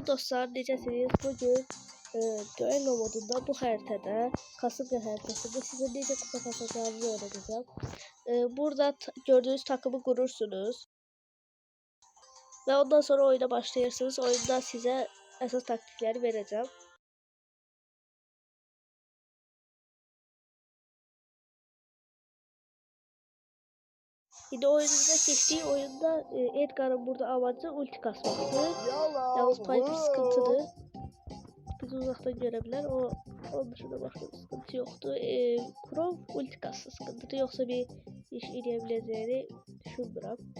dostlar, necəsiniz? Bugün duello modunda bu xəritədə, Kasırga xəritəsində sizə necə kupa kasacağınızı öğreteceğim. Burada gördüğünüz takımı kurursunuz. Ve ondan sonra oyuna başlayırsınız. Oyunda size əsas taktikleri vereceğim. Yine oyunumuza geçtiği oyunda Edgar'ın burada amacı ulti kasmaktı. Yalnız Piper sıkıntılı. Bizi uzaktan görebilir. Onun dışında başka bir sıkıntı yoktu. Krom ulti kassa sıkıntı. Yoksa bir iş inebileceğini düşünmüyorum.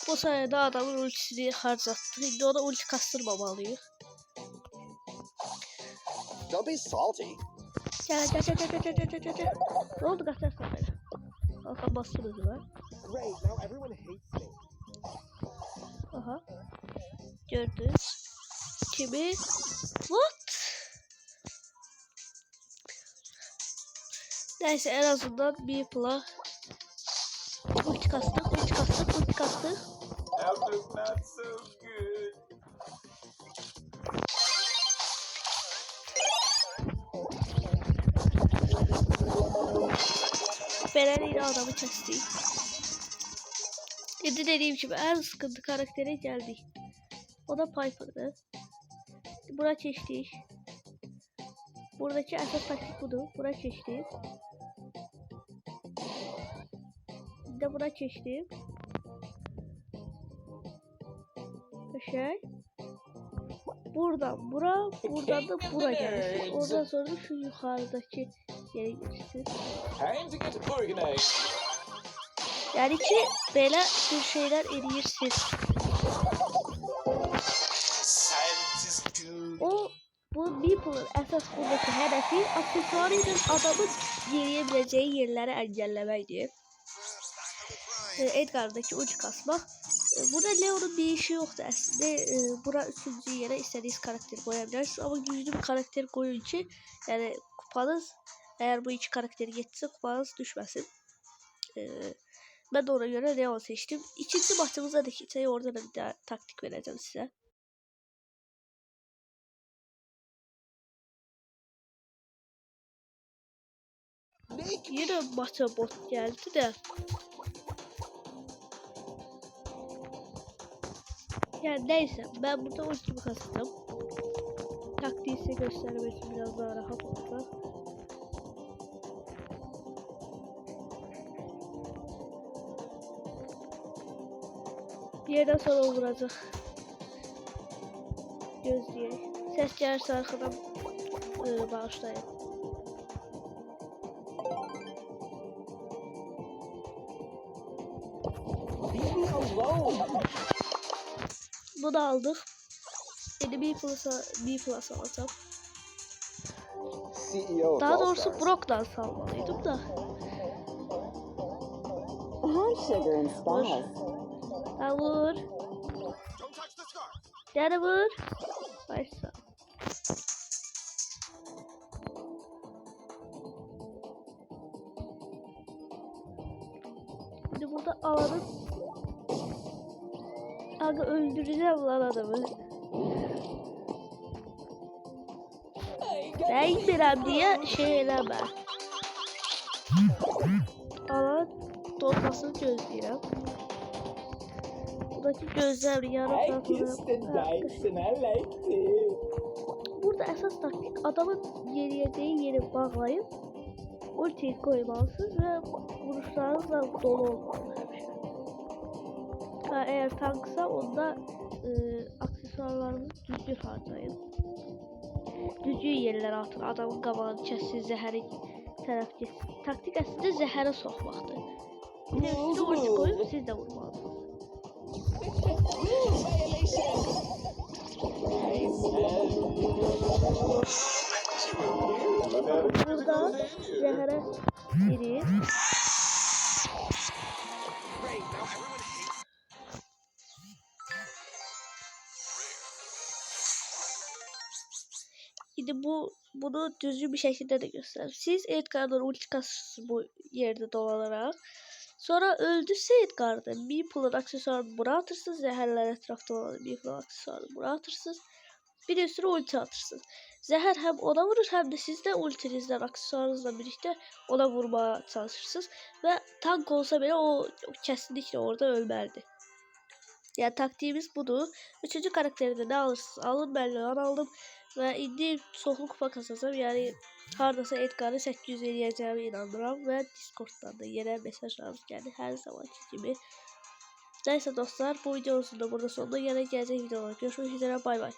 Bu sayede adamın ultisini harcattı. Şimdi ona ulti kastırmamalıyız. Don't be salty. Gel. Ne oldu kaçarsın beni? Kalkan bastınız mı? Great, now everyone hates me. Aha. Gördünüz. Kimi? What? Neyse en azından bir pula ulti kastık. That was not so good. Beren yine adamı kesti. Şimdi dediğim gibi en sıkıntı karaktere geldi. O da Piper'dı. Buna geçtik. Buradaki esas taktik budur. Buna geçtik. Bir de buna geçtim. Buradan buradan da buraya gelirsin. Ondan sonra şu yukarıdaki yere gelirsin. Yani ki böyle bir şeyler eriyirsin. Bu Meeple'ın esas buradaki hedefi aksesuarıyla adamın yeriyebileceği yerleri engellemeydi. Edgar'daki uç kasmak. Burada Leon'un bir işi yoktu aslında. Bura üçüncü yere istediğiniz karakteri koyabilirsiniz. Ama güçlü bir karakter koyunca yani kupanız eğer bu iki karakteri geçse kupanız düşmesin. Ben de ona göre Leon seçtim. İkinci maçımıza da geçeceğim. Orada da bir daha taktik vereceğim size. Yine maça bot geldi de. Yani neyse ben burada ultimi kastım. Taktiği size göstermek için biraz daha rahat olacak. Bir yerden sonra vuracak. Göz diye. Ses gelirse arkadan bağışlayın. Bunu aldık. Yeni bir plus alacağım. Daha doğrusu Brock'dan salmalıydım da. Vur. Ha vur. Gene vur. Başla. Şimdi burada alanın aga öldüreceğim lan adamı. Ben giderim diye şey eleme. Alan dolmasını gözleyeceğim. Buradaki gözler yarım burada esas taktik adamın yeriyeceği yeri bağlayıp ultiyi koymalısınız ve vuruşlarınızla dolu olmalı her şey. Eğer tanksa onda aksesuarlarınızı düzgün harcayın. Düzgün yerlere atın. Adamın qabağını kəsin, zəhəri tərəf getsin. Taktik əslində zəhərə soxmaqdır. Bir də üstünə ulti qoyub siz də vurmalısınız. Burada zəhərə girir. Şimdi bunu düzgün bir şekilde de göstereyim. Siz Edgar'dan ulti kasırsınız bu yerde dolanarak. Sonra öldürse Edgar'da Meeple'ın aksesuarını buraya atırsınız. Zehirler etrafta olan Meeple'ın aksesuarını buraya atırsınız. Bir de üstüne ulti atırsınız. Zehir hem ona vurur hem de siz de ultinizden aksesuarınızla birlikte ona vurmaya çalışırsınız. Ve tank olsa bile o kesinlikle orada ölmelidir. Yani taktiğimiz budur. Üçüncü karakterde ne alırsınız? Alın, ben Leon aldım. Ve indi çoxlu kupa kasacağım. Yani hardasa Edgar'ı 800 eləyəcəyimə inanıram. Ve Discord'dan da yenə mesajlarınız geldi. Her zamanki gibi. Neyse dostlar, bu videomuzun da burada sonuna gələk. Gələcək videolar görüşmək üzere. Bay bay.